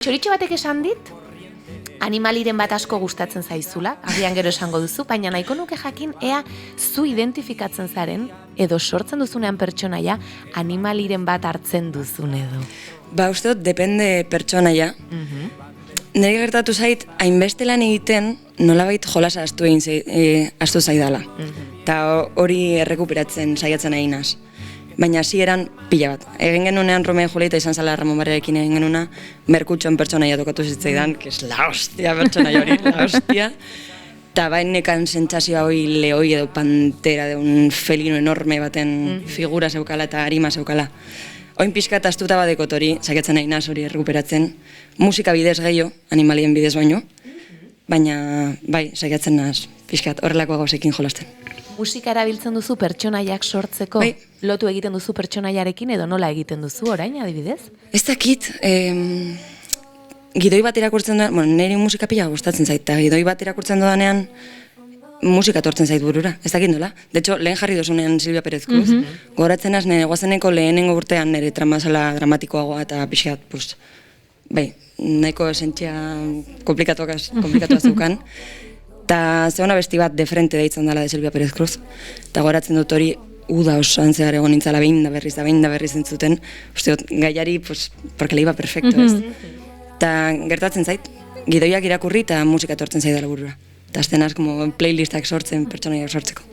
Txoritxo batek esan dit, animaliren bat asko gustatzen zaizula, agian gero esango duzu, baina nahiko nuke jakin ea zu identifikatzen zaren edo sortzen duzunean pertsonaia animaliren bat hartzen duzun edo. Uste dut, depende pertsonaia. Nire gertatu zait, hainbeste lan egiten nolabait jolasa astu zaidala. Eta hori errekuperatzen saiatzen nahi naz. Baina hasieran pila bat. Egin genunean Romeo y Julieta izan zala Ramon Barrearekin egin genuna, Merkutxon pertsonaia tokatu zitzaidan, que es la hostia pertsonaia hori, la hostia. Eta bainekan sentsazioa hori leoi edo pantera de un felino enorme baten figura zeukala eta arima zeukala. Oin pixkat astuta badekot hori, saiatzen nahi naz hori errekuperatzen, musika bidez gehiago, animalien bidez baino, baina bai, saiatzen naz pixkat horrelako gauzekin jolasten. Musika erabiltzen duzu pertsonaiak sortzeko? Bai. Lotu egiten duzu pertsonaiarekin edo nola egiten duzu orain, adibidez? Ez dakit, gidoi bat irakurtzen duan, niri musika pila gustatzen zait, eta gidoi bat irakurtzen dudanean musika tortzen zait burura, ez dakit nola. De hecho, lehen jarri dozunean Silvia Pérez Cruz, gogoratzen az, nire guazeneko lehenengo urtean nire tramazala dramatikoagoa eta pixkat, bai, nahiko esentzia komplikatua zeukan. Eta zeona besti bat de frente deitzen dela de Silvia Pérez Cruz, eta goratzen dut hori uda osoan zehar egon nintzala behin da berriz entzuten, uste dut, gaiari, porque le iba perfecto, ez? Eta gertatzen zait, gidoiak irakurri eta musika tortzen zaidala burura. Eta azten az, como playlistak sortzen, pertsonaiak sortzeko.